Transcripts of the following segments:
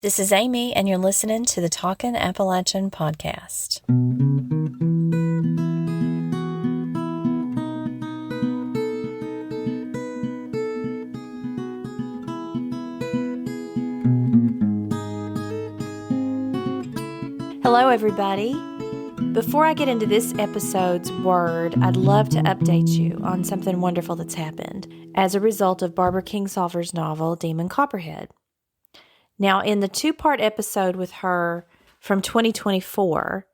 This is Amy, and you're listening to the Talkin' Appalachian podcast. Hello, everybody. Before I get into this episode's word, I'd love to update you on something wonderful that's happened as a result of Barbara Kingsolver's novel, Demon Copperhead. Now, in the two-part episode with her from 2024,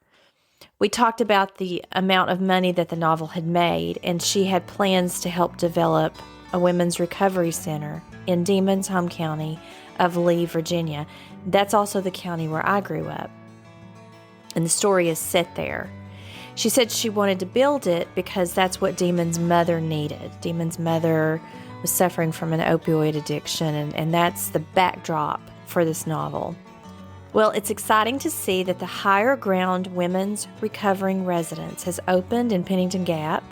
we talked about the amount of money that the novel had made, and she had plans to help develop a women's recovery center in Demon's home county of Lee, Virginia. That's also the county where I grew up, and the story is set there. She said she wanted to build it because that's what Demon's mother needed. Demon's mother was suffering from an opioid addiction, and that's the backdrop for this novel. Well, it's exciting to see that the Higher Ground Women's Recovering Residence has opened in Pennington Gap,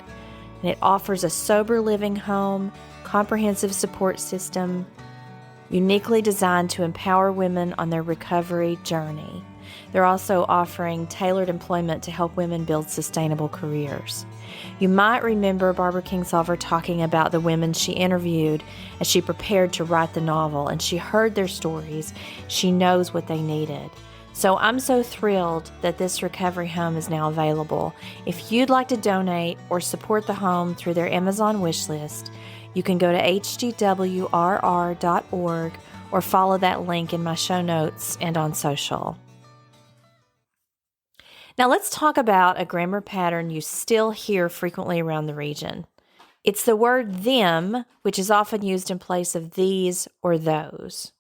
and it offers a sober living home, comprehensive support system, uniquely designed to empower women on their recovery journey. They're also offering tailored employment to help women build sustainable careers. You might remember Barbara Kingsolver talking about the women she interviewed as she prepared to write the novel, and she heard their stories. She knows what they needed. So I'm so thrilled that this recovery home is now available. If you'd like to donate or support the home through their Amazon wish list, you can go to hdwrr.org or follow that link in my show notes and on social. Now let's talk about a grammar pattern you still hear frequently around the region. It's the word them, which is often used in place of these or those.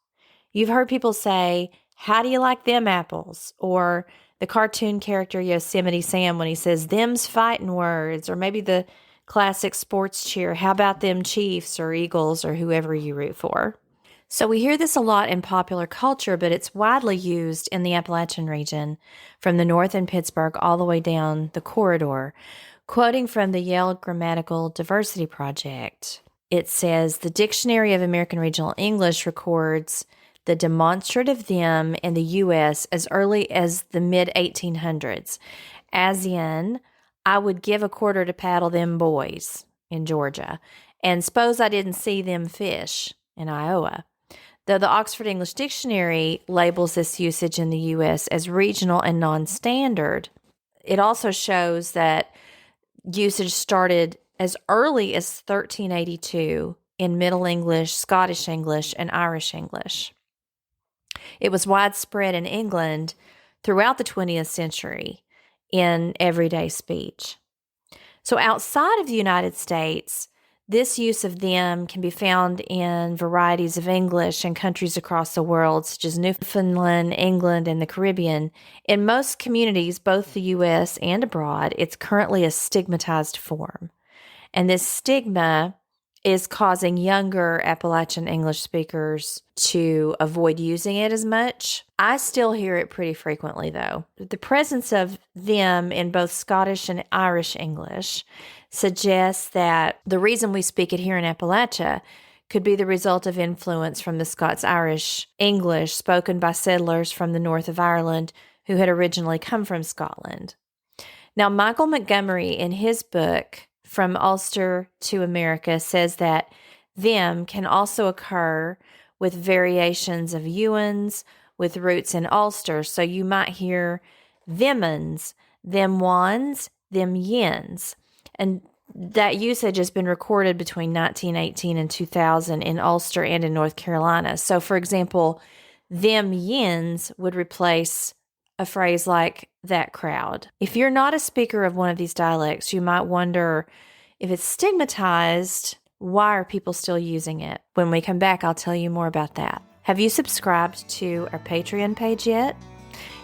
You've heard people say, "How do you like them apples?" Or the cartoon character Yosemite Sam when he says, "Them's fightin' words," or maybe the classic sports cheer, "How about them Chiefs," or Eagles, or whoever you root for. So we hear this a lot in popular culture, but it's widely used in the Appalachian region from the north in Pittsburgh all the way down the corridor. Quoting from the Yale Grammatical Diversity Project, it says, "The Dictionary of American Regional English records the demonstrative them in the U.S. as early as the mid-1800s, as in, I would give a quarter to paddle them boys in Georgia, and suppose I didn't see them fish in Iowa." Though the Oxford English Dictionary labels this usage in the U.S. as regional and non-standard, it also shows that usage started as early as 1382 in Middle English, Scottish English, and Irish English. It was widespread in England throughout the 20th century in everyday speech. So outside of the United States, this use of them can be found in varieties of English in countries across the world, such as Newfoundland, England, and the Caribbean. In most communities, both the U.S. and abroad, it's currently a stigmatized form. And this stigma is causing younger Appalachian English speakers to avoid using it as much. I still hear it pretty frequently, though. The presence of them in both Scottish and Irish English suggests that the reason we speak it here in Appalachia could be the result of influence from the Scots-Irish English spoken by settlers from the north of Ireland who had originally come from Scotland. Now, Michael Montgomery, in his book, From Ulster to America, says that them can also occur with variations of Ewans with roots in Ulster. So you might hear them'uns, them ones, them yins. And that usage has been recorded between 1918 and 2000 in Ulster and in North Carolina. So, for example, them yins would replace a phrase like that crowd. If you're not a speaker of one of these dialects, you might wonder if it's stigmatized, why are people still using it? When we come back, I'll tell you more about that. Have you subscribed to our Patreon page yet?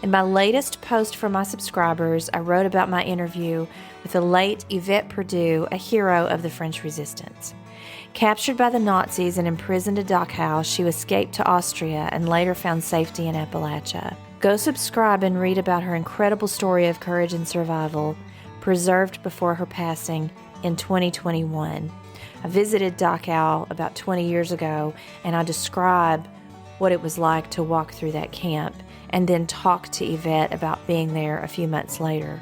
In my latest post for my subscribers, I wrote about my interview with the late Yvette Perdue, a hero of the French Resistance. Captured by the Nazis and imprisoned at Dachau, she escaped to Austria and later found safety in Appalachia. Go subscribe and read about her incredible story of courage and survival, preserved before her passing in 2021. I visited Dachau about 20 years ago, and I describe what it was like to walk through that camp and then talk to Yvette about being there a few months later.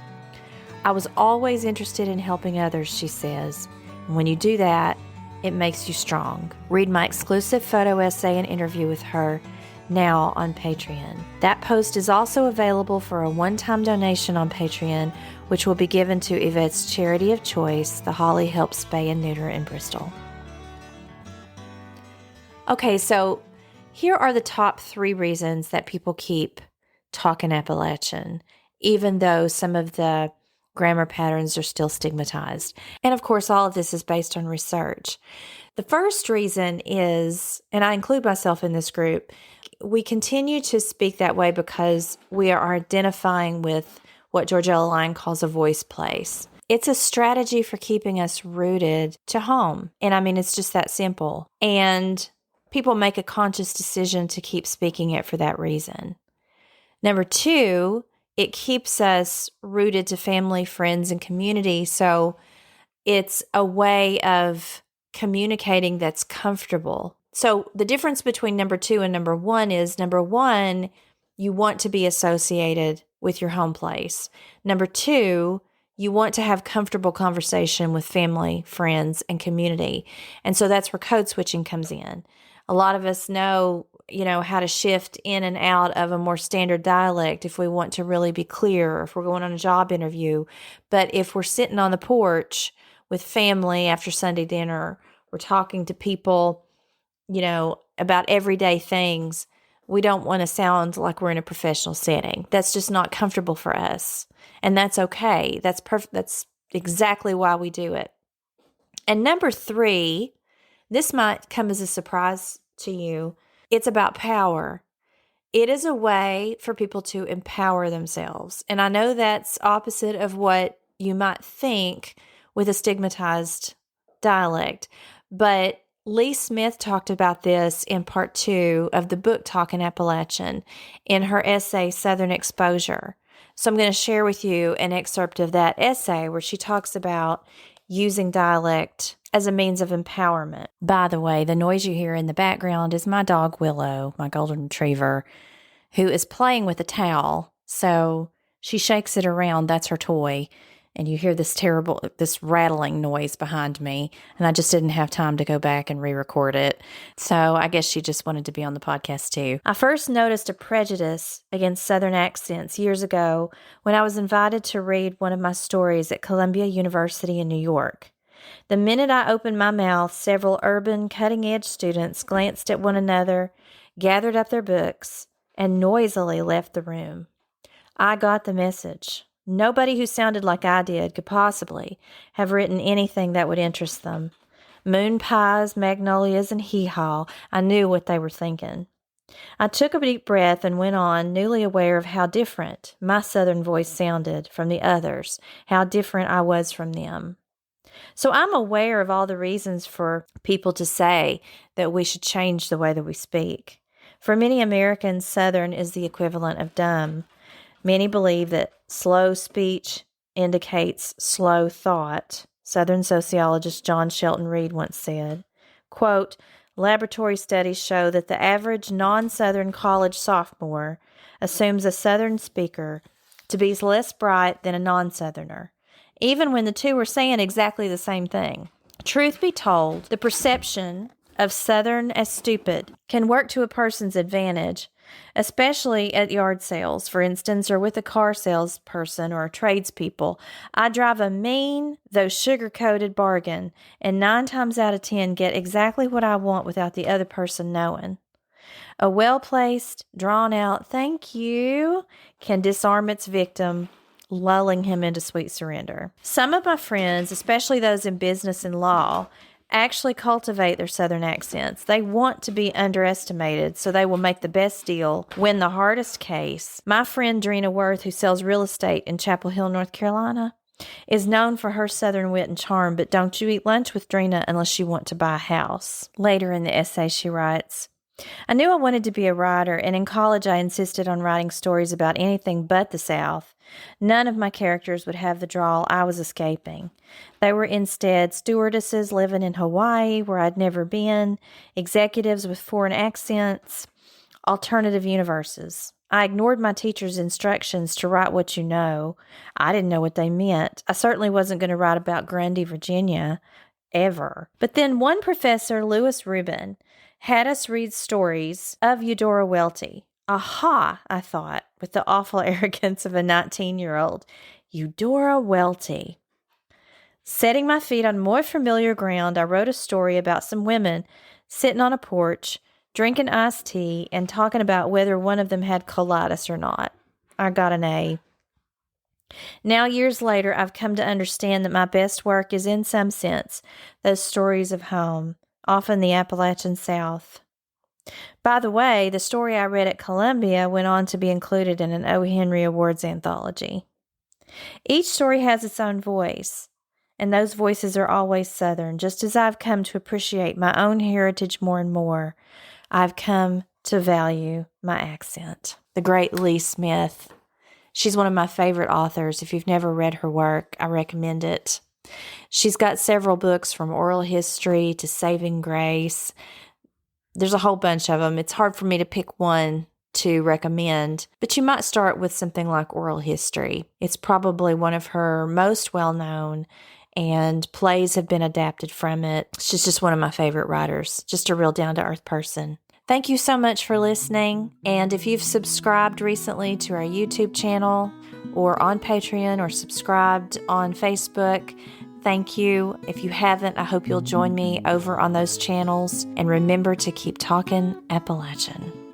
I was always interested in helping others, she says. And when you do that, it makes you strong. Read my exclusive photo essay and interview with her now on Patreon. That post is also available for a one-time donation on Patreon, which will be given to Yvette's charity of choice, the Holly Helps Spay and Neuter in Bristol. Okay, so here are the top 3 reasons that people keep talking Appalachian, even though some of the grammar patterns are still stigmatized. And of course, all of this is based on research. The first reason is, and I include myself in this group, we continue to speak that way because we are identifying with what Georgella Lyon calls a voice place. It's a strategy for keeping us rooted to home. And I mean, it's just that simple. And people make a conscious decision to keep speaking it for that reason. Number 2, it keeps us rooted to family, friends, and community. So it's a way of communicating that's comfortable. So the difference between number 2 and number 1 is number 1, you want to be associated with your home place. Number 2, you want to have comfortable conversation with family, friends, and community. And so that's where code switching comes in. A lot of us know, how to shift in and out of a more standard dialect if we want to really be clear, or if we're going on a job interview. But if we're sitting on the porch with family after Sunday dinner, we're talking to people, about everyday things, we don't want to sound like we're in a professional setting. That's just not comfortable for us. And that's okay. That's perfect. That's exactly why we do it. And number 3, this might come as a surprise to you. It's about power. It is a way for people to empower themselves. And I know that's opposite of what you might think with a stigmatized dialect. But Lee Smith talked about this in part 2 of the book Talkin' Appalachian in her essay, Southern Exposure. So I'm going to share with you an excerpt of that essay where she talks about using dialect as a means of empowerment. By the way, the noise you hear in the background is my dog Willow, my golden retriever, who is playing with a towel. So she shakes it around. That's her toy. And you hear this rattling noise behind me. And I just didn't have time to go back and re-record it. So I guess she just wanted to be on the podcast too. I first noticed a prejudice against Southern accents years ago when I was invited to read one of my stories at Columbia University in New York. The minute I opened my mouth, several urban, cutting-edge students glanced at one another, gathered up their books, and noisily left the room. I got the message. Nobody who sounded like I did could possibly have written anything that would interest them. Moon pies, magnolias, and hee-haw, I knew what they were thinking. I took a deep breath and went on, newly aware of how different my Southern voice sounded from the others, how different I was from them. So I'm aware of all the reasons for people to say that we should change the way that we speak. For many Americans, Southern is the equivalent of dumb. Many believe that slow speech indicates slow thought. Southern sociologist John Shelton Reed once said, quote, laboratory studies show that the average non-Southern college sophomore assumes a Southern speaker to be less bright than a non-Southerner, even when the two are saying exactly the same thing. Truth be told, the perception of Southern as stupid can work to a person's advantage, especially at yard sales, for instance, or with a car salesperson or a tradespeople. I drive a mean, though sugar-coated bargain, and 9 times out of 10 get exactly what I want without the other person knowing. A well-placed, drawn-out thank you can disarm its victim, lulling him into sweet surrender. Some of my friends, especially those in business and law, actually cultivate their Southern accents. They want to be underestimated, so they will make the best deal, win the hardest case. My friend Drina Worth, who sells real estate in Chapel Hill, North Carolina, is known for her Southern wit and charm, but don't you eat lunch with Drina unless you want to buy a house. Later in the essay, she writes, I knew I wanted to be a writer, and in college I insisted on writing stories about anything but the South. None of my characters would have the drawl I was escaping. They were instead stewardesses living in Hawaii, where I'd never been, executives with foreign accents, alternative universes. I ignored my teacher's instructions to write what you know. I didn't know what they meant. I certainly wasn't going to write about Grundy, Virginia, ever. But then one professor, Lewis Rubin, had us read stories of Eudora Welty. Aha, I thought, with the awful arrogance of a 19-year-old. Eudora Welty. Setting my feet on more familiar ground, I wrote a story about some women sitting on a porch, drinking iced tea, and talking about whether one of them had colitis or not. I got an A. Now, years later, I've come to understand that my best work is, in some sense, those stories of home, often the Appalachian South. By the way, the story I read at Columbia went on to be included in an O. Henry Awards anthology. Each story has its own voice, and those voices are always Southern. Just as I've come to appreciate my own heritage more and more, I've come to value my accent. The great Lee Smith. She's one of my favorite authors. If you've never read her work, I recommend it. She's got several books from oral history to Saving Grace. There's a whole bunch of them. It's hard for me to pick one to recommend, but you might start with something like oral history. It's probably one of her most well-known, and plays have been adapted from it. She's just one of my favorite writers, just a real down-to-earth person. Thank you so much for listening, and if you've subscribed recently to our YouTube channel or on Patreon or subscribed on Facebook, thank you. If you haven't, I hope you'll join me over on those channels, and remember to keep talking Appalachian.